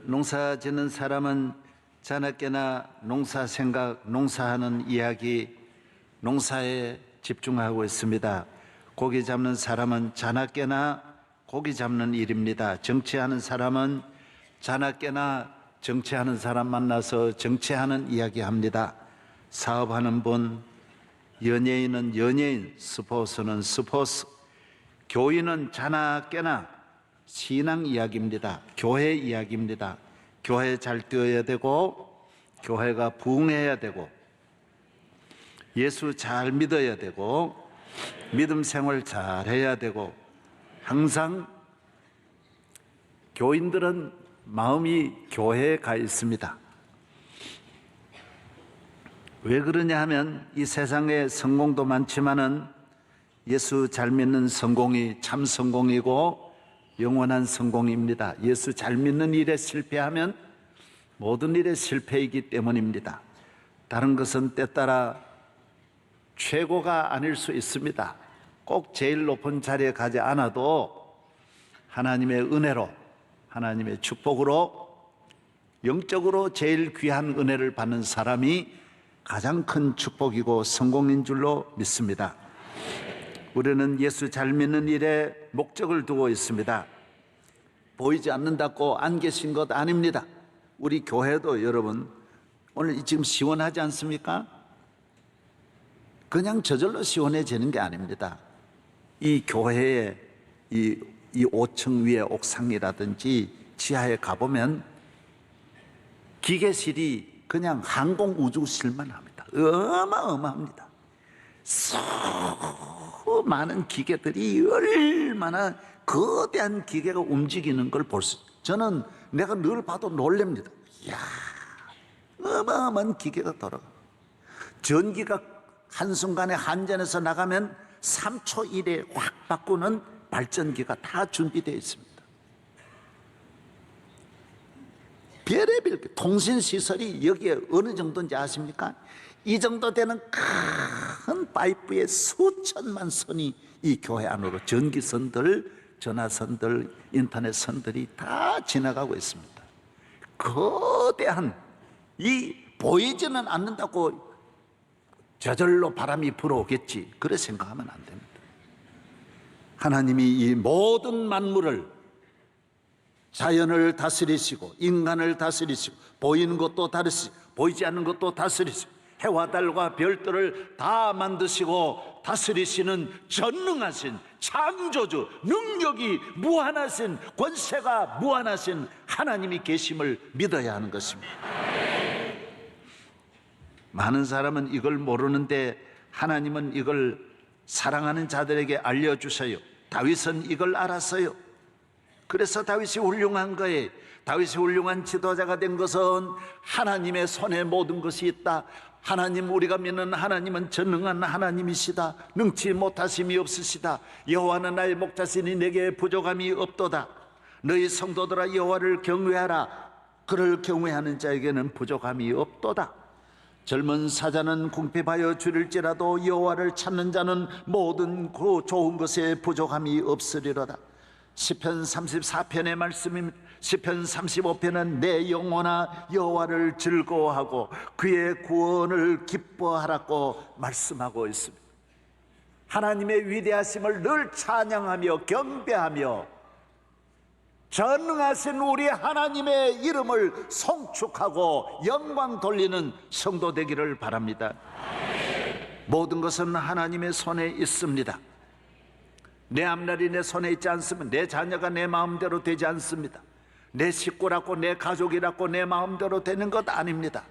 농사 짓는 사람은 자나깨나 농사 생각, 농사하는 이야기, 농사에 집중하고 있습니다. 고기 잡는 사람은 자나깨나 고기 잡는 일입니다. 정치하는 사람은 자나깨나 정치하는 사람 만나서 정치하는 이야기합니다. 사업하는 분, 연예인은 연예인, 스포츠는 스포츠, 교인은 자나깨나 신앙 이야기입니다. 교회 이야기입니다. 교회 잘 뛰어야 되고, 교회가 부흥해야 되고, 예수 잘 믿어야 되고, 믿음 생활 잘 해야 되고, 항상 교인들은 마음이 교회에 가 있습니다. 왜 그러냐 하면 이 세상에 성공도 많지만은 예수 잘 믿는 성공이 참 성공이고 영원한 성공입니다. 예수 잘 믿는 일에 실패하면 모든 일에 실패이기 때문입니다. 다른 것은 때따라 최고가 아닐 수 있습니다. 꼭 제일 높은 자리에 가지 않아도 하나님의 은혜로, 하나님의 축복으로 영적으로 제일 귀한 은혜를 받는 사람이 가장 큰 축복이고 성공인 줄로 믿습니다. 우리는 예수 잘 믿는 일에 목적을 두고 있습니다. 보이지 않는다고 안 계신 것 아닙니다. 우리 교회도 여러분 오늘 지금 시원하지 않습니까? 그냥 저절로 시원해지는 게 아닙니다. 이 교회의 이 5층 위에 옥상이라든지 지하에 가보면 기계실이 그냥 항공우주실만 합니다. 어마어마합니다. 많은 기계들이 얼마나 거대한 기계가 움직이는 걸 볼 수, 저는 내가 늘 봐도 놀랍니다. 이야, 어마어마한 기계가 돌아가. 전기가 한순간에 한전에서 나가면 3초 이내에 확 바꾸는 발전기가 다 준비되어 있습니다. 별의별 통신시설이 여기에 어느 정도인지 아십니까? 이 정도 되는 큰 파이프에 수천만 선이 이 교회 안으로 전기선들, 전화선들, 인터넷선들이 다 지나가고 있습니다. 거대한, 이 보이지는 않는다고 저절로 바람이 불어오겠지, 그렇게 생각하면 안 됩니다. 하나님이 이 모든 만물을, 자연을 다스리시고 인간을 다스리시고 보이는 것도 다스리시고 보이지 않는 것도 다스리시고 해와 달과 별들을 다 만드시고 다스리시는 전능하신 창조주, 능력이 무한하신, 권세가 무한하신 하나님이 계심을 믿어야 하는 것입니다. 많은 사람은 이걸 모르는데 하나님은 이걸 사랑하는 자들에게 알려주셔요. 다윗은 이걸 알았어요. 그래서 다윗이 훌륭한 거예요. 다윗이 훌륭한 지도자가 된 것은 하나님의 손에 모든 것이 있다. 하나님, 우리가 믿는 하나님은 전능한 하나님이시다. 능치 못하심이 없으시다. 여호와는 나의 목자시니 내게 부족함이 없도다. 너희 성도들아 여호와를 경외하라. 그를 경외하는 자에게는 부족함이 없도다. 젊은 사자는 궁핍하여 줄일지라도 여호와를 찾는 자는 모든 그 좋은 것에 부족함이 없으리로다. 시편 34편의 말씀입니다. 시편 35편은 내 영혼아 여호와를 즐거워하고 그의 구원을 기뻐하라고 말씀하고 있습니다. 하나님의 위대하심을 늘 찬양하며 경배하며 전능하신 우리 하나님의 이름을 송축하고 영광 돌리는 성도 되기를 바랍니다. 모든 것은 하나님의 손에 있습니다. 내 앞날이 내 손에 있지 않으면 내 자녀가 내 마음대로 되지 않습니다. 내 식구라고 내 가족이라고 내 마음대로 되는 것 아닙니다.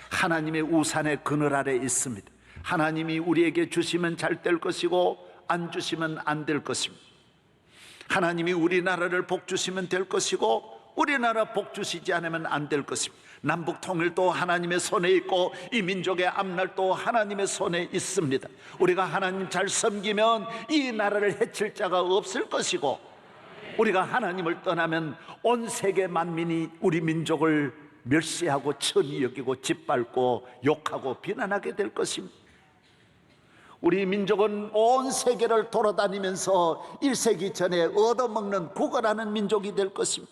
하나님의 우산의 그늘 아래 있습니다. 하나님이 우리에게 주시면 잘 될 것이고 안 주시면 안 될 것입니다. 하나님이 우리나라를 복 주시면 될 것이고 우리나라 복 주시지 않으면 안 될 것입니다. 남북 통일도 하나님의 손에 있고 이 민족의 앞날도 하나님의 손에 있습니다. 우리가 하나님 잘 섬기면 이 나라를 해칠 자가 없을 것이고 우리가 하나님을 떠나면 온 세계 만민이 우리 민족을 멸시하고 천히 여기고 짓밟고 욕하고 비난하게 될 것입니다. 우리 민족은 온 세계를 돌아다니면서 1세기 전에 얻어먹는 구걸하는 민족이 될 것입니다.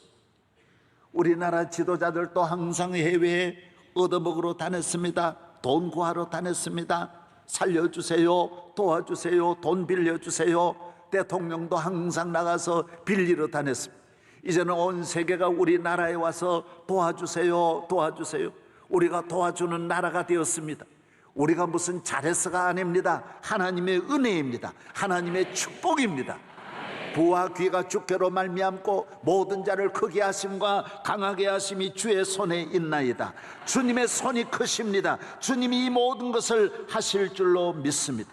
우리나라 지도자들도 항상 해외에 얻어먹으러 다녔습니다. 돈 구하러 다녔습니다. 살려주세요, 도와주세요, 돈 빌려주세요. 대통령도 항상 나가서 빌리러 다녔습니다. 이제는 온 세계가 우리나라에 와서 도와주세요, 도와주세요. 우리가 도와주는 나라가 되었습니다. 우리가 무슨 잘해서가 아닙니다. 하나님의 은혜입니다. 하나님의 축복입니다. 부와 귀가 주께로 말미암고 모든 자를 크게 하심과 강하게 하심이 주의 손에 있나이다. 주님의 손이 크십니다. 주님이 이 모든 것을 하실 줄로 믿습니다.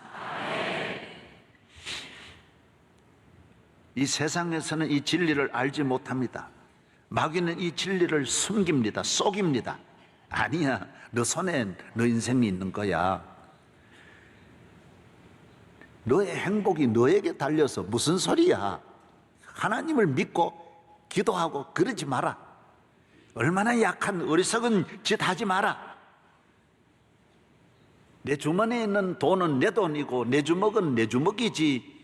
이 세상에서는 이 진리를 알지 못합니다. 마귀는 이 진리를 숨깁니다. 속입니다. 아니야, 너 손에 너 인생이 있는 거야. 너의 행복이 너에게 달려서 무슨 소리야. 하나님을 믿고 기도하고 그러지 마라. 얼마나 약한 어리석은 짓 하지 마라. 내 주머니에 있는 돈은 내 돈이고 내 주먹은 내 주먹이지,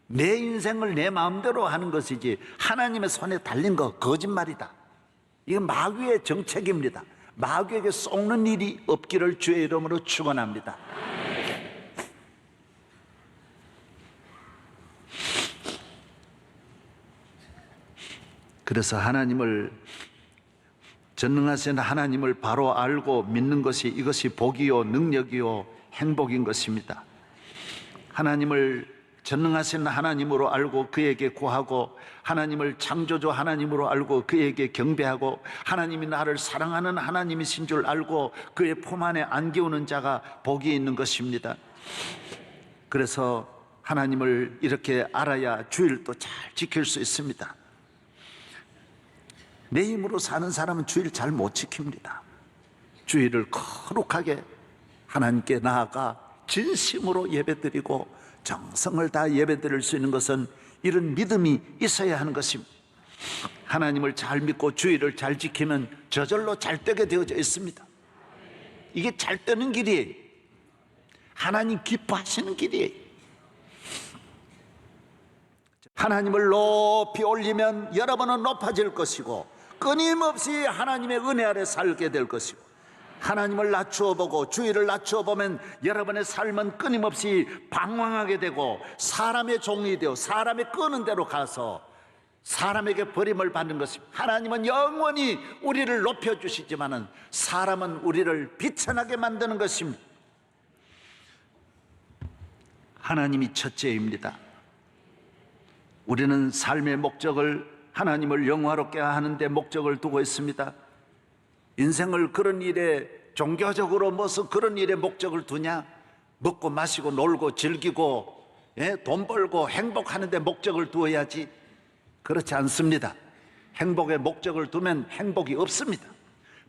내 인생을 내 마음대로 하는 것이지 하나님의 손에 달린 거 거짓말이다. 이건 마귀의 정책입니다. 마귀에게 속는 일이 없기를 주의 이름으로 축원합니다. 그래서 하나님을, 전능하신 하나님을 바로 알고 믿는 것이, 이것이 복이요 능력이요 행복인 것입니다. 하나님을 전능하신 하나님으로 알고 그에게 구하고, 하나님을 창조주 하나님으로 알고 그에게 경배하고, 하나님이 나를 사랑하는 하나님이신 줄 알고 그의 품 안에 안기우는 자가 복이 있는 것입니다. 그래서 하나님을 이렇게 알아야 주일도 잘 지킬 수 있습니다. 내 힘으로 사는 사람은 주일 잘 못 지킵니다. 주일을 거룩하게 하나님께 나아가 진심으로 예배드리고 정성을 다 예배드릴 수 있는 것은 이런 믿음이 있어야 하는 것입니다. 하나님을 잘 믿고 주일을 잘 지키면 저절로 잘 되게 되어져 있습니다. 이게 잘 되는 길이에요. 하나님 기뻐하시는 길이에요. 하나님을 높이 올리면 여러분은 높아질 것이고, 끊임없이 하나님의 은혜 아래 살게 될 것이고, 하나님을 낮추어 보고 주의를 낮추어 보면 여러분의 삶은 끊임없이 방황하게 되고 사람의 종이 되어 사람의 끄는 대로 가서 사람에게 버림을 받는 것입니다. 하나님은 영원히 우리를 높여주시지만은 사람은 우리를 비천하게 만드는 것입니다. 하나님이 첫째입니다. 우리는 삶의 목적을 하나님을 영화롭게 하는 데 목적을 두고 있습니다. 인생을 그런 일에, 종교적으로 무슨 그런 일에 목적을 두냐? 먹고 마시고 놀고 즐기고 돈 벌고 행복하는 데 목적을 두어야지. 그렇지 않습니다. 행복에 목적을 두면 행복이 없습니다.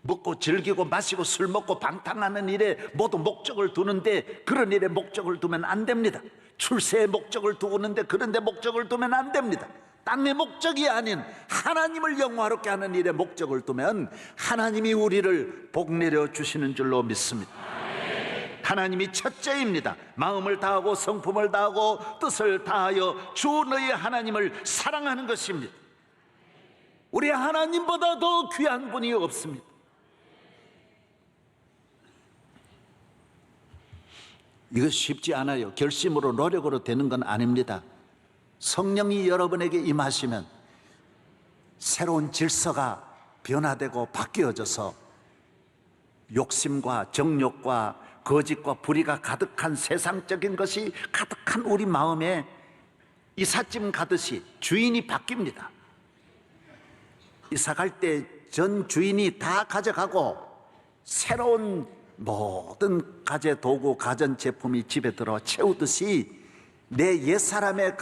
먹고 즐기고 마시고 술 먹고 방탕하는 일에 모두 목적을 두는데 그런 일에 목적을 두면 안 됩니다. 출세에 목적을 두는데 그런 데 목적을 두면 안 됩니다. 땅의 목적이 아닌 하나님을 영화롭게 하는 일에 목적을 두면 하나님이 우리를 복내려 주시는 줄로 믿습니다. 하나님이 첫째입니다. 마음을 다하고 성품을 다하고 뜻을 다하여 주 너희 하나님을 사랑하는 것입니다. 우리 하나님보다 더 귀한 분이 없습니다. 이거 쉽지 않아요. 결심으로 노력으로 되는 건 아닙니다. 성령이 여러분에게 임하시면 새로운 질서가 변화되고 바뀌어져서 욕심과 정욕과 거짓과 불의가 가득한 세상적인 것이 가득한 우리 마음에 이삿짐 가듯이 주인이 바뀝니다. 이사 갈 때 전 주인이 다 가져가고 새로운 모든 가재 도구, 가전 제품이 집에 들어 채우듯이 내 옛사람의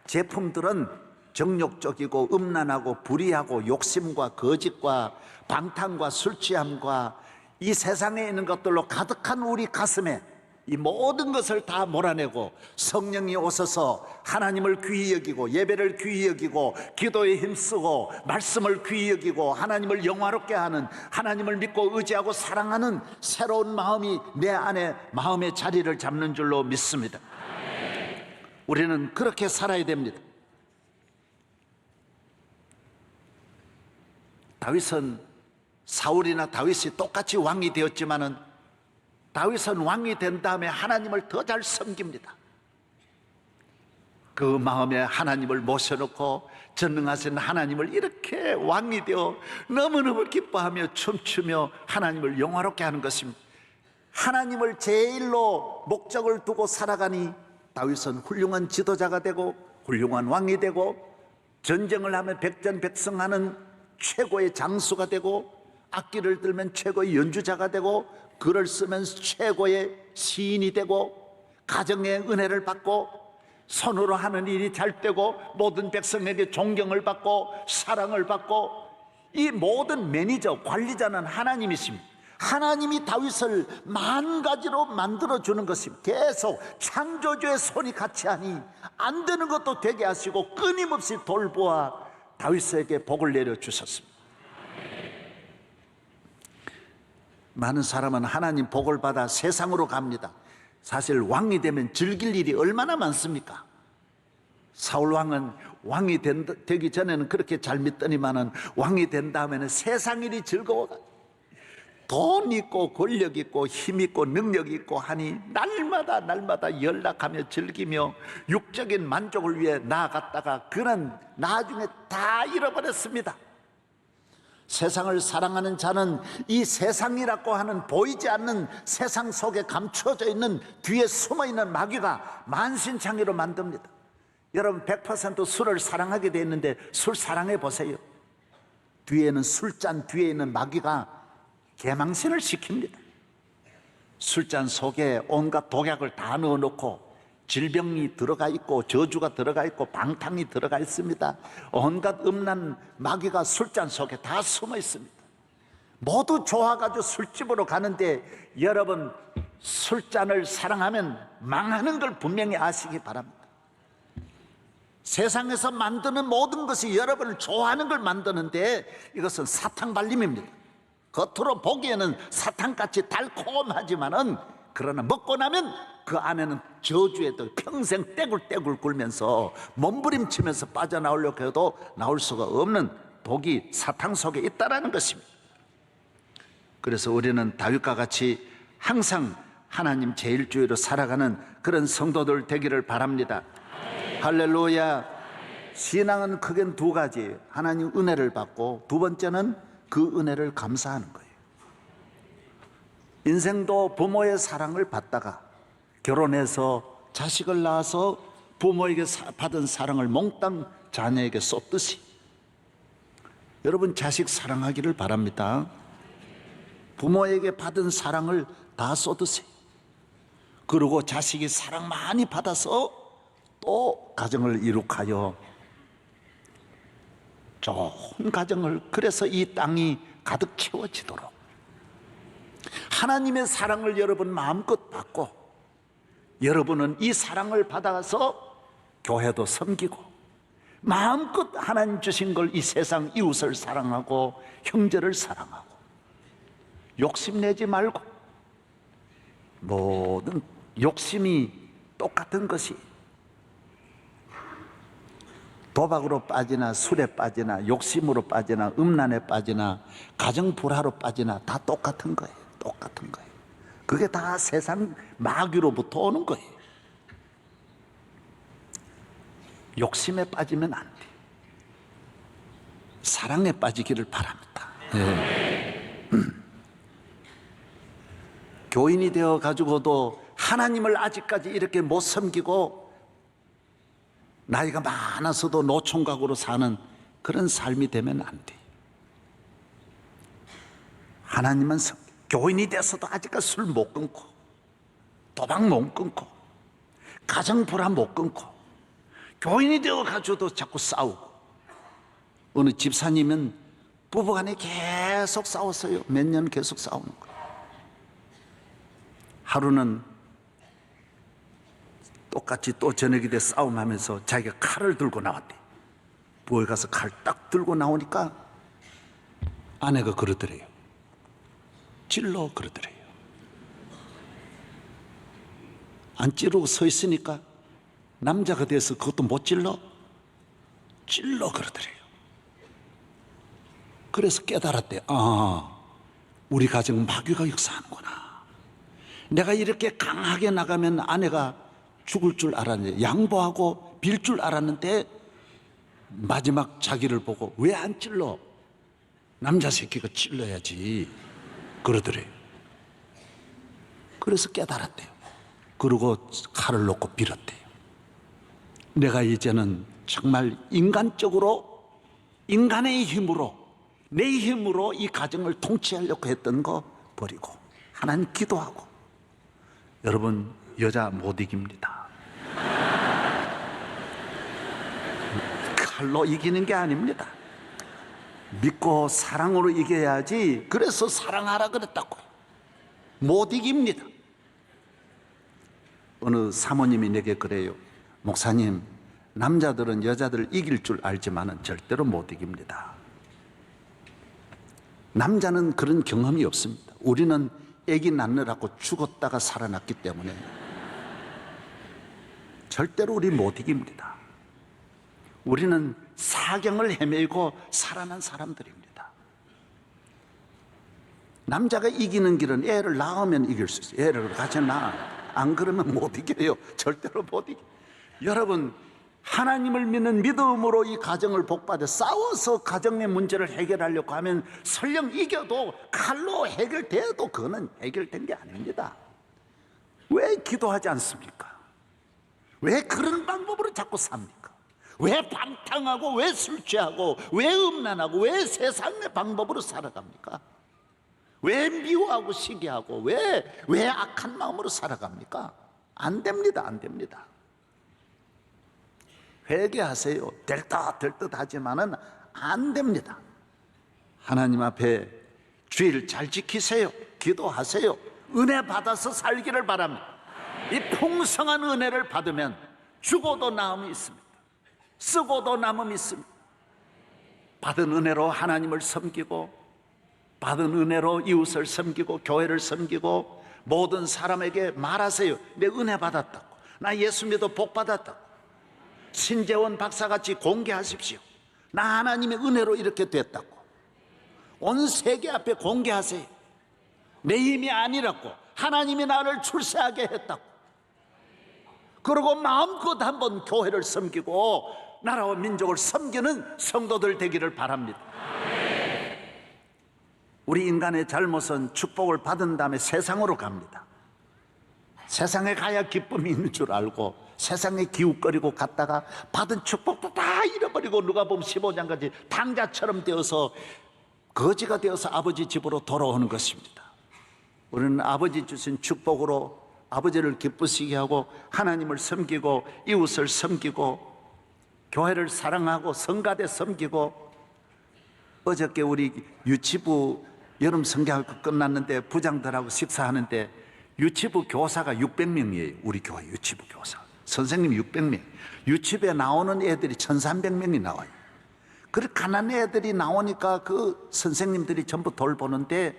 제품들은 정욕적이고 음란하고 불의하고 욕심과 거짓과 방탕과 술 취함과 이 세상에 있는 것들로 가득한 우리 가슴에 이 모든 것을 다 몰아내고 성령이 오셔서 하나님을 귀히 여기고 예배를 귀히 여기고 기도에 힘쓰고 말씀을 귀히 여기고 하나님을 영화롭게 하는, 하나님을 믿고 의지하고 사랑하는 새로운 마음이 내 안에 마음의 자리를 잡는 줄로 믿습니다. 우리는 그렇게 살아야 됩니다. 사울이나 다윗이 똑같이 왕이 되었지만은 다윗은 왕이 된 다음에 하나님을 더 잘 섬깁니다. 그 마음에 하나님을 모셔놓고 전능하신 하나님을 이렇게 왕이 되어 너무너무 기뻐하며 춤추며 하나님을 영화롭게 하는 것입니다. 하나님을 제일로 목적을 두고 살아가니 다윗은 훌륭한 지도자가 되고 훌륭한 왕이 되고 전쟁을 하면 백전백승하는 최고의 장수가 되고 악기를 들면 최고의 연주자가 되고 글을 쓰면 최고의 시인이 되고 가정의 은혜를 받고 손으로 하는 일이 잘 되고 모든 백성에게 존경을 받고 사랑을 받고 이 모든 매니저, 관리자는 하나님이십니다. 하나님이 다윗을 만 가지로 만들어주는 것입니다. 계속 창조주의 손이 같이 하니 안 되는 것도 되게 하시고 끊임없이 돌보아 다윗에게 복을 내려주셨습니다. 많은 사람은 하나님 복을 받아 세상으로 갑니다. 사실 왕이 되면 즐길 일이 얼마나 많습니까? 사울 왕은 왕이 되기 전에는 그렇게 잘 믿더니만은 왕이 된 다음에는 세상 일이 즐거워. 돈 있고 권력 있고 힘 있고 능력 있고 하니 날마다 연락하며 즐기며 육적인 만족을 위해 나아갔다가 그는 나중에 다 잃어버렸습니다. 세상을 사랑하는 자는 이 세상이라고 하는 보이지 않는 세상 속에 감추어져 있는 뒤에 숨어있는 마귀가 만신창이로 만듭니다. 여러분 100% 술을 사랑하게 되어 있는데 술 사랑해 보세요. 뒤에는 술잔 뒤에 있는 마귀가 개망신을 시킵니다. 술잔 속에 온갖 독약을 다 넣어놓고 질병이 들어가 있고 저주가 들어가 있고 방탕이 들어가 있습니다. 온갖 음란 마귀가 술잔 속에 다 숨어 있습니다. 모두 좋아가지고 술집으로 가는데 여러분 술잔을 사랑하면 망하는 걸 분명히 아시기 바랍니다. 세상에서 만드는 모든 것이 여러분을 좋아하는 걸 만드는데 이것은 사탕 발림입니다. 겉으로 보기에는 사탕같이 달콤하지만은 그러나 먹고 나면 그 안에는 저주에도 평생 떼굴떼굴 굴면서 몸부림치면서 빠져나오려고 해도 나올 수가 없는 독이 사탕 속에 있다라는 것입니다. 그래서 우리는 다윗과 같이 항상 하나님 제일주의로 살아가는 그런 성도들 되기를 바랍니다. 할렐루야. 신앙은 크게는 두 가지. 하나님 은혜를 받고 두 번째는 그 은혜를 감사하는 거예요. 인생도 부모의 사랑을 받다가 결혼해서 자식을 낳아서 부모에게 받은 사랑을 몽땅 자녀에게 쏟듯이 여러분 자식 사랑하기를 바랍니다. 부모에게 받은 사랑을 다 쏟으세요. 그리고 자식이 사랑 많이 받아서 또 가정을 이룩하여 좋은 가정을, 그래서 이 땅이 가득 채워지도록 하나님의 사랑을 여러분 마음껏 받고 여러분은 이 사랑을 받아서 교회도 섬기고 마음껏 하나님 주신 걸 이 세상 이웃을 사랑하고 형제를 사랑하고 욕심내지 말고 모든 욕심이 똑같은 것이 도박으로 빠지나 술에 빠지나 욕심으로 빠지나 음란에 빠지나 가정 불화로 빠지나 다 똑같은 거예요. 똑같은 거예요. 그게 다 세상 마귀로부터 오는 거예요. 욕심에 빠지면 안 돼. 사랑에 빠지기를 바랍니다. 네. 교인이 되어 가지고도 하나님을 아직까지 이렇게 못 섬기고 나이가 많아서도 노총각으로 사는 그런 삶이 되면 안 돼. 하나님은 교인이 돼서도 아직까지 술 못 끊고 도박 못 끊고 가정 불화 못 끊고 교인이 되어 가지고도 자꾸 싸우고 어느 집사님은 부부간에 계속 싸웠어요. 몇 년 계속 싸우는 거예요. 하루는 똑같이 또 저녁이 돼 싸움하면서 자기가 칼을 들고 나왔대. 부엌에 가서 칼 딱 들고 나오니까 아내가 그러더래요. 찔러 그러더래요. 안 찌르고 서 있으니까 남자가 돼서 그것도 못 찔러? 찔러 그러더래요. 그래서 깨달았대. 우리 가정 마귀가 역사하는구나. 내가 이렇게 강하게 나가면 아내가 죽을 줄 알았는데, 양보하고 빌 줄 알았는데 마지막 자기를 보고 왜 안 찔러? 남자 새끼가 찔러야지 그러더래요. 그래서 깨달았대요. 그리고 칼을 놓고 빌었대요. 내가 이제는 정말 인간적으로, 인간의 힘으로, 내 힘으로 이 가정을 통치하려고 했던 거 버리고 하나님 기도하고. 여러분, 여자 못 이깁니다. 칼로 이기는 게 아닙니다. 믿고 사랑으로 이겨야지. 그래서 사랑하라 그랬다고요. 못 이깁니다. 어느 사모님이 내게 그래요. 목사님, 남자들은 여자들 이길 줄 알지만은 절대로 못 이깁니다. 남자는 그런 경험이 없습니다. 우리는 아기 낳느라고 죽었다가 살아났기 때문에 절대로 우리 못 이깁니다. 우리는 사경을 헤매고 살아난 사람들입니다. 남자가 이기는 길은 애를 낳으면 이길 수 있어요. 애를 같이 낳아. 안 그러면 못 이겨요. 절대로 못 이겨요. 여러분, 하나님을 믿는 믿음으로 이 가정을 복받아 싸워서 가정의 문제를 해결하려고 하면 설령 이겨도 칼로 해결돼도 그거는 해결된 게 아닙니다. 왜 기도하지 않습니까? 왜 그런 방법으로 자꾸 삽니까? 왜 방탕하고, 왜 술 취하고, 왜 음란하고, 왜 세상의 방법으로 살아갑니까? 왜 미워하고 시기하고, 왜 악한 마음으로 살아갑니까? 안 됩니다. 안 됩니다. 회개하세요. 될 듯 하지만은 안 됩니다. 하나님 앞에 주의를 잘 지키세요. 기도하세요. 은혜 받아서 살기를 바랍니다. 이 풍성한 은혜를 받으면 죽어도 남음이 있습니다. 쓰고도 남음이 있습니다. 받은 은혜로 하나님을 섬기고, 받은 은혜로 이웃을 섬기고, 교회를 섬기고, 모든 사람에게 말하세요. 내 은혜 받았다고, 나 예수 믿어 복 받았다고. 신재원 박사같이 공개하십시오. 나 하나님의 은혜로 이렇게 됐다고. 온 세계 앞에 공개하세요. 내 힘이 아니라고, 하나님이 나를 출세하게 했다고. 그리고 마음껏 한번 교회를 섬기고 나라와 민족을 섬기는 성도들 되기를 바랍니다. 우리 인간의 잘못은 축복을 받은 다음에 세상으로 갑니다. 세상에 가야 기쁨이 있는 줄 알고 세상에 기웃거리고 갔다가 받은 축복도 다 잃어버리고, 누가 보면 15장까지 당자처럼 되어서 거지가 되어서 아버지 집으로 돌아오는 것입니다. 우리는 아버지 주신 축복으로 아버지를 기쁘시게 하고, 하나님을 섬기고, 이웃을 섬기고, 교회를 사랑하고, 성가대 섬기고. 어저께 우리 유치부 여름 성경학교 끝났는데 부장들하고 식사하는데 유치부 교사가 600명이에요. 우리 교회 유치부 교사 선생님 600명. 유치부에 나오는 애들이 1300명이 나와요. 그렇게 가난한 애들이 나오니까 그 선생님들이 전부 돌보는데,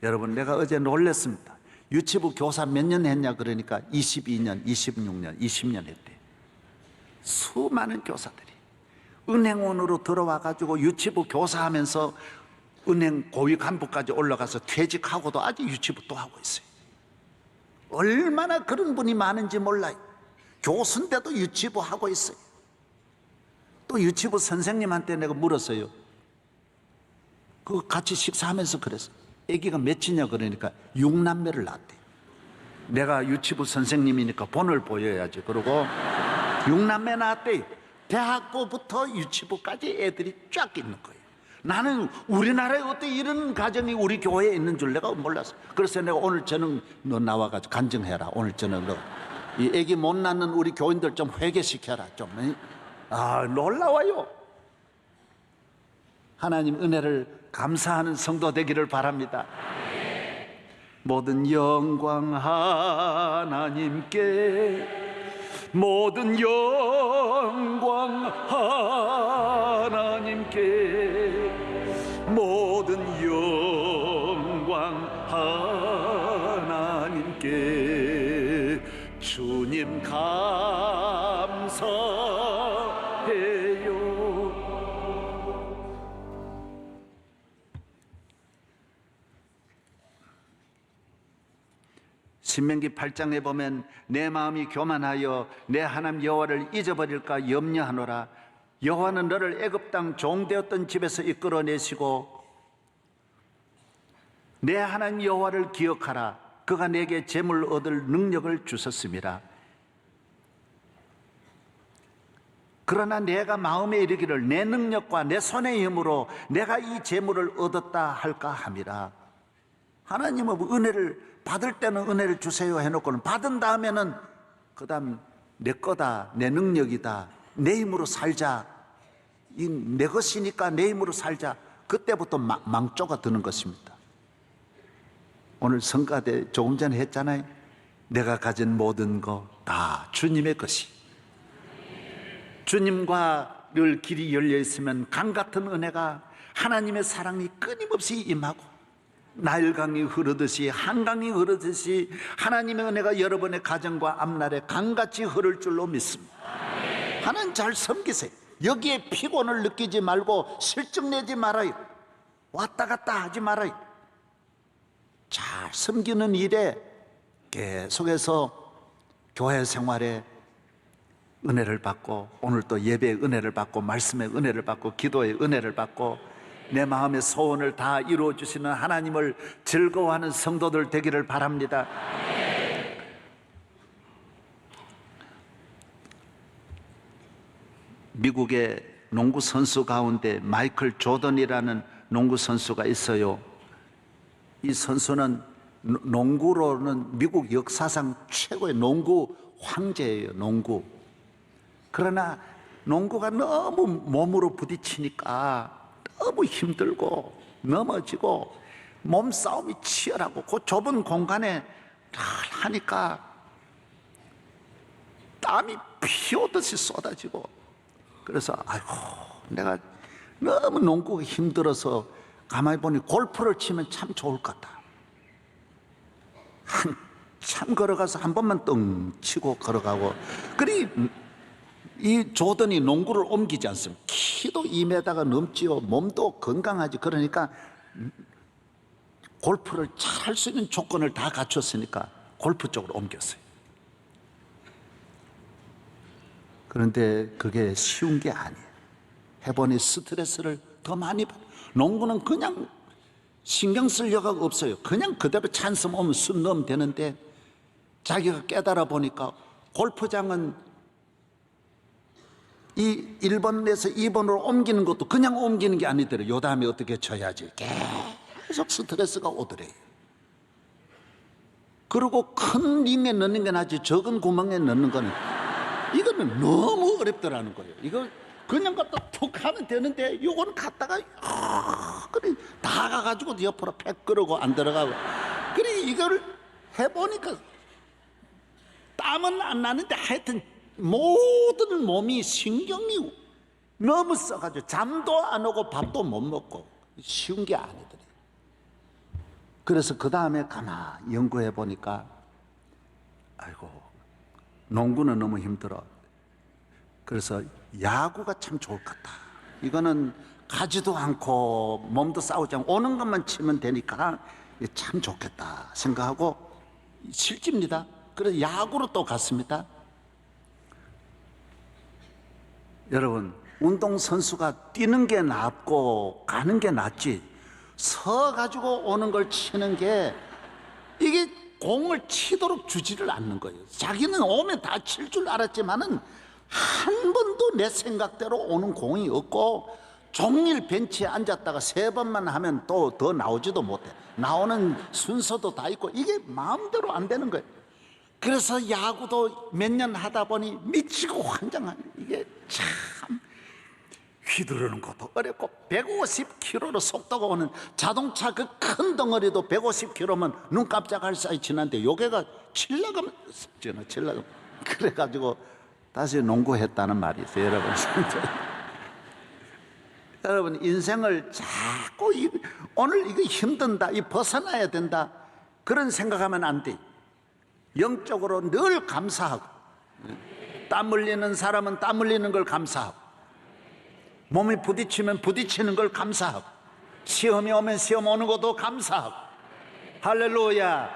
여러분, 내가 어제 놀랐습니다. 유치부 교사 몇 년 했냐 그러니까 22년, 26년, 20년 했대. 수많은 교사들이 은행원으로 들어와 가지고 유치부 교사하면서 은행 고위 간부까지 올라가서 퇴직하고도 아직 유치부 또 하고 있어요. 얼마나 그런 분이 많은지 몰라요. 교수인데도 유치부 하고 있어요. 또 유치부 선생님한테 내가 물었어요. 그 같이 식사하면서 그랬어요. 아기가 몇이냐 그러니까 6남매를 낳았대. 내가 유치부 선생님이니까 본을 보여야지. 그러고 6남매 낳았대. 대학부부터 유치부까지 애들이 쫙 있는 거예요. 나는 우리나라에 어떻게 이런 가정이 우리 교회에 있는 줄 내가 몰랐어. 그래서 내가 오늘 저녁 너 나와가지고 간증해라. 오늘 저녁 너 이 애기 못 낳는 우리 교인들 좀 회개시켜라. 좀. 놀라워요. 하나님 은혜를 감사하는 성도 되기를 바랍니다. 모든 영광 하나님께, 모든 영광 하나님께, 모든 영광 하나님께. 주님 감사해요. 신명기 8장에 보면 내 마음이 교만하여 내 하나님 여호와를 잊어버릴까 염려하노라. 여호와는 너를 애굽 땅 종되었던 집에서 이끌어내시고 내 하나님 여호와를 기억하라. 그가 내게 재물 얻을 능력을 주셨습니다. 그러나 내가 마음에 이르기를 내 능력과 내 손의 힘으로 내가 이 재물을 얻었다 할까 함이라. 하나님은 은혜를 받을 때는 은혜를 주세요 해놓고는 받은 다음에는 그 다음 내 거다, 내 능력이다, 내 힘으로 살자, 내 것이니까 내 힘으로 살자. 그때부터 망조가 드는 것입니다. 오늘 성가대 조금 전에 했잖아요. 내가 가진 모든 거 다 주님의 것이. 주님과 늘 길이 열려 있으면 강 같은 은혜가, 하나님의 사랑이 끊임없이 임하고 나일강이 흐르듯이, 한강이 흐르듯이 하나님의 은혜가 여러분의 가정과 앞날에 강같이 흐를 줄로 믿습니다. 하나님 잘 섬기세요. 여기에 피곤을 느끼지 말고 실증 내지 말아요. 왔다 갔다 하지 말아요. 잘 섬기는 일에 계속해서 교회 생활에 은혜를 받고, 오늘 또 예배의 은혜를 받고, 말씀의 은혜를 받고, 기도의 은혜를 받고, 내 마음의 소원을 다 이루어 주시는 하나님을 즐거워하는 성도들 되기를 바랍니다. 미국의 농구 선수 가운데 마이클 조던이라는 농구 선수가 있어요. 이 선수는 농구로는 미국 역사상 최고의 농구 황제예요. 농구. 그러나 농구가 너무 몸으로 부딪히니까 너무 힘들고 넘어지고 몸싸움이 치열하고 그 좁은 공간에 하니까 땀이 피오듯이 쏟아지고, 그래서 아이고 내가 너무 농구가 힘들어서 가만히 보니 골프를 치면 참 좋을 것 같다. 한참 걸어가서 한 번만 똥 치고 걸어가고. 그리 이 조던이 농구를 옮기지 않습니다. 키도 2m가 넘지요. 몸도 건강하지. 그러니까 골프를 잘 할 수 있는 조건을 다 갖췄으니까 골프 쪽으로 옮겼어요. 그런데 그게 쉬운 게 아니에요. 해보니 스트레스를 더 많이 받아요. 농구는 그냥 신경 쓸 여가 없어요. 그냥 그대로 찬스 오면 슛 넣으면 되는데, 자기가 깨달아 보니까 골프장은 이 1번에서 2번으로 옮기는 것도 그냥 옮기는 게 아니더래요. 요 다음에 어떻게 쳐야지 계속 스트레스가 오더래요. 그리고 큰 링에 넣는 게 낫지 적은 구멍에 넣는 거는, 이거는 너무 어렵더라는 거예요. 이거 그냥 갖다 툭 하면 되는데 요거는 갖다가 그래 다 가가지고 옆으로 팩 끌고 안 들어가고. 그래 이거를 해보니까 땀은 안 나는데 하여튼 모든 몸이 신경이 너무 써가지고 잠도 안 오고 밥도 못 먹고 쉬운 게 아니더래. 그래서 그 다음에 가만히 연구해 보니까 아이고 농구는 너무 힘들어. 그래서 야구가 참 좋을 것 같다. 이거는 가지도 않고 몸도 싸우지 않고 오는 것만 치면 되니까 참 좋겠다 생각하고 실제입니다. 그래서 야구로 또 갔습니다. 여러분, 운동선수가 뛰는 게 낫고 가는 게 낫지 서 가지고 오는 걸 치는 게, 이게 공을 치도록 주지를 않는 거예요. 자기는 오면 다 칠 줄 알았지만은 한 번도 내 생각대로 오는 공이 없고, 종일 벤치에 앉았다가 3번만 하면 또 더 나오지도 못해. 나오는 순서도 다 있고 이게 마음대로 안 되는 거예요. 그래서 야구도 몇 년 하다 보니 미치고 환장하는, 이게 참 휘두르는 것도 어렵고 150km로 속도가 오는 자동차 그 큰 덩어리도 150km면 눈 깜짝할 사이 지났는데 요게가 칠라가면 그래가지고 다시 농구했다는 말이 있어요. 여러분 여러분 인생을 자꾸 오늘 이거 힘든다, 이 벗어나야 된다 그런 생각하면 안 돼. 영적으로 늘 감사하고, 땀 흘리는 사람은 땀 흘리는 걸 감사하고, 몸이 부딪히면 부딪히는 걸 감사하고, 시험이 오면 시험 오는 것도 감사하고. 할렐루야.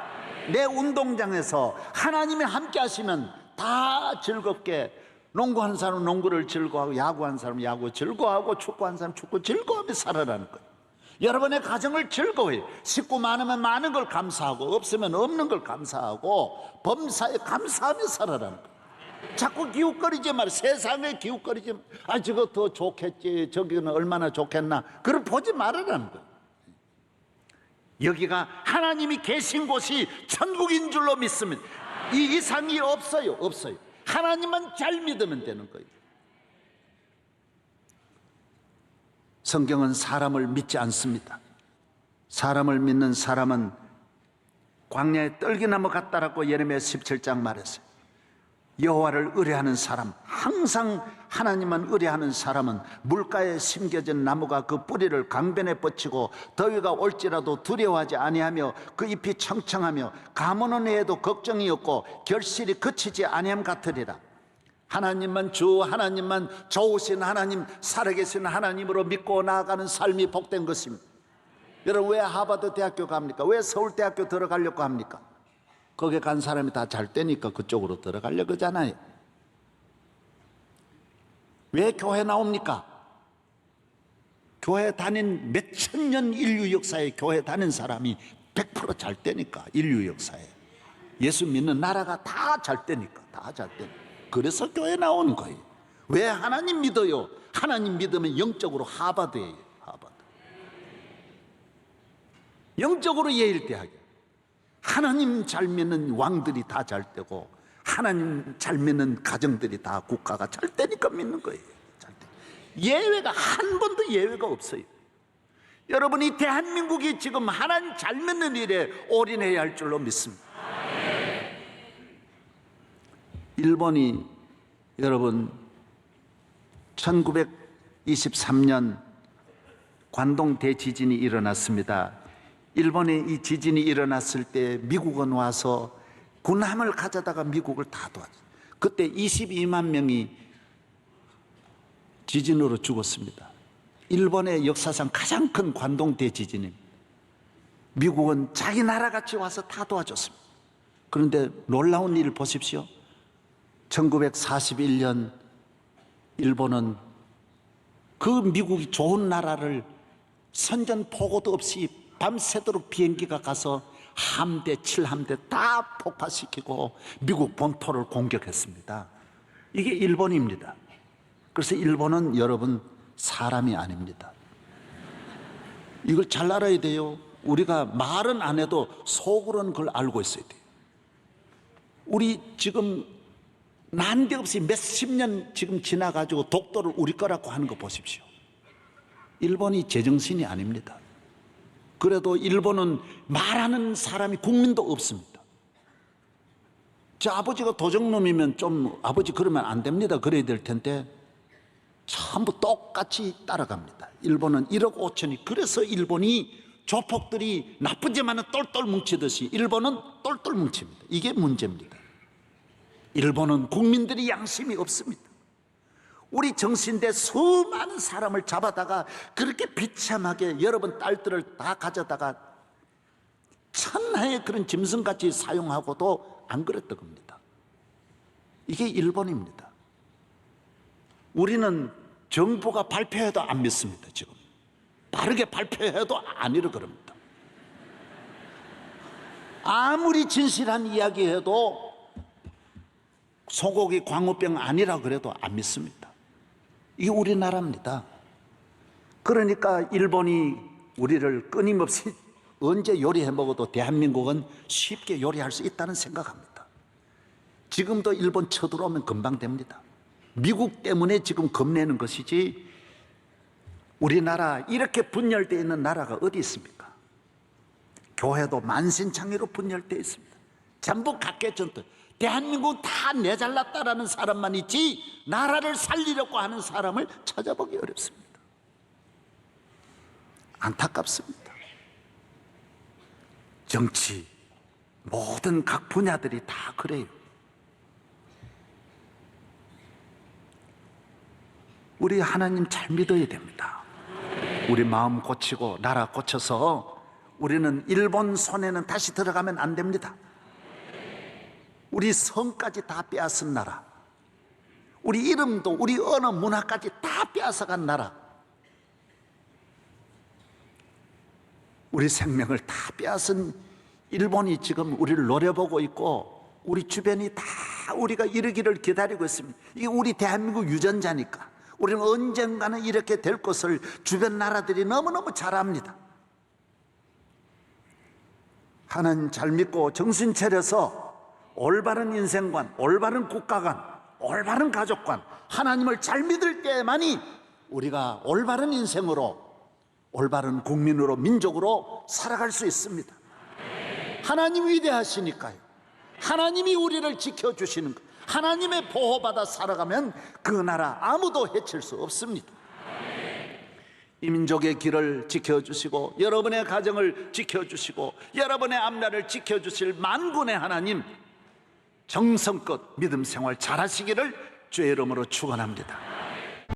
내 운동장에서 하나님이 함께 하시면 다 즐겁게, 농구하는 사람은 농구를 즐거워하고, 야구하는 사람은 야구 즐거워하고, 축구하는 사람은 축구 즐거워하며 살아라는 거예요. 여러분의 가정을 즐거워해요. 식구 많으면 많은 걸 감사하고, 없으면 없는 걸 감사하고, 범사에 감사하며 살아라는 거예요. 자꾸 기웃거리지 말아요. 세상에 기웃거리지 말아요. 아, 저거 더 좋겠지, 저기는 얼마나 좋겠나, 그걸 보지 말아라는 거예요. 여기가 하나님이 계신 곳이 천국인 줄로 믿습니다. 이 이상이 없어요. 없어요. 하나님만 잘 믿으면 되는 거예요. 성경은 사람을 믿지 않습니다. 사람을 믿는 사람은 광야의 떨기나무 같다라고 예레미야 17장 말했어요. 여호와를 의뢰하는 사람, 항상 하나님만 의뢰하는 사람은 물가에 심겨진 나무가 그 뿌리를 강변에 뻗치고 더위가 올지라도 두려워하지 아니하며 그 잎이 청청하며 가뭄은 해도 걱정이 없고 결실이 그치지 아니함 같으리라. 하나님만, 주 하나님만, 좋으신 하나님, 살아계신 하나님으로 믿고 나아가는 삶이 복된 것입니다. 여러분, 왜 하버드 대학교 갑니까? 왜 서울대학교 들어가려고 합니까? 거기에 간 사람이 다 잘 되니까 그쪽으로 들어가려고 하잖아요. 왜 교회 나옵니까? 교회 다닌 몇천 년 인류 역사에 교회 다닌 사람이 100% 잘 되니까. 인류 역사에 예수 믿는 나라가 다 잘 되니까. 다 잘 되니까. 그래서 교회 나오는 거예요. 왜 하나님 믿어요? 하나님 믿으면 영적으로 하버드예요. 하버드. 영적으로 예일대학이에요. 하나님 잘 믿는 왕들이 다 잘 되고, 하나님 잘 믿는 가정들이 다 국가가 잘 되니까 믿는 거예요. 잘 돼. 예외가 한 번도 예외가 없어요. 여러분이 대한민국이 지금 하나님 잘 믿는 일에 올인해야 할 줄로 믿습니다. 일본이 여러분 1923년 관동 대지진이 일어났습니다. 일본에 이 지진이 일어났을 때 미국은 와서 군함을 가져다가 미국을 다 도왔어요. 그때 22만 명이 지진으로 죽었습니다. 일본의 역사상 가장 큰 관동 대지진입니다. 미국은 자기 나라같이 와서 다 도와줬습니다. 그런데 놀라운 일을 보십시오. 1941년 일본은 그 미국이 좋은 나라를 선전포고도 없이 밤새도록 비행기가 가서 함대, 7함대 다 폭파시키고 미국 본토를 공격했습니다. 이게 일본입니다. 그래서 일본은 여러분 사람이 아닙니다. 이걸 잘 알아야 돼요. 우리가 말은 안 해도 속으로는 그걸 알고 있어야 돼요. 우리 지금 난데없이 몇십 년 지금 지나가지고 독도를 우리 거라고 하는 거 보십시오. 일본이 제정신이 아닙니다. 그래도 일본은 말하는 사람이 국민도 없습니다. 제 아버지가 도적놈이면 좀 아버지 그러면 안 됩니다 그래야 될 텐데 전부 똑같이 따라갑니다. 일본은 1억 5천이. 그래서 일본이 조폭들이 나쁘지만은 똘똘 뭉치듯이 일본은 똘똘 뭉칩니다. 이게 문제입니다. 일본은 국민들이 양심이 없습니다. 우리 정신대 수많은 사람을 잡아다가 그렇게 비참하게 여러분 딸들을 다 가져다가 천하의 그런 짐승같이 사용하고도 안 그랬던 겁니다. 이게 일본입니다. 우리는 정부가 발표해도 안 믿습니다. 지금 빠르게 발표해도 아니라 그럽니다. 아무리 진실한 이야기해도 소고기 광우병 아니라 그래도 안 믿습니다. 이게 우리나라입니다. 그러니까 일본이 우리를 끊임없이 언제 요리해 먹어도 대한민국은 쉽게 요리할 수 있다는 생각합니다. 지금도 일본 쳐들어오면 금방 됩니다. 미국 때문에 지금 겁내는 것이지 우리나라 이렇게 분열되어 있는 나라가 어디 있습니까? 교회도 만신창이로 분열되어 있습니다. 전부 각계전투. 대한민국 다 내잘났다라는 사람만 있지 나라를 살리려고 하는 사람을 찾아보기 어렵습니다. 안타깝습니다. 정치, 모든 각 분야들이 다 그래요. 우리 하나님 잘 믿어야 됩니다. 우리 마음 고치고 나라 고쳐서 우리는 일본 손에는 다시 들어가면 안 됩니다. 우리 성까지 다 빼앗은 나라, 우리 이름도 우리 언어 문화까지 다 빼앗아간 나라, 우리 생명을 다 빼앗은 일본이 지금 우리를 노려보고 있고 우리 주변이 다 우리가 이르기를 기다리고 있습니다. 이게 우리 대한민국 유전자니까 우리는 언젠가는 이렇게 될 것을 주변 나라들이 너무너무 잘 압니다. 하나님 잘 믿고 정신 차려서 올바른 인생관, 올바른 국가관, 올바른 가족관, 하나님을 잘 믿을 때만이 우리가 올바른 인생으로, 올바른 국민으로, 민족으로 살아갈 수 있습니다. 하나님 위대하시니까요. 하나님이 우리를 지켜주시는 것, 하나님의 보호받아 살아가면 그 나라 아무도 해칠 수 없습니다. 이 민족의 길을 지켜주시고 여러분의 가정을 지켜주시고 여러분의 앞날을 지켜주실 만군의 하나님, 정성껏 믿음 생활 잘하시기를 주의 이름으로 축원합니다.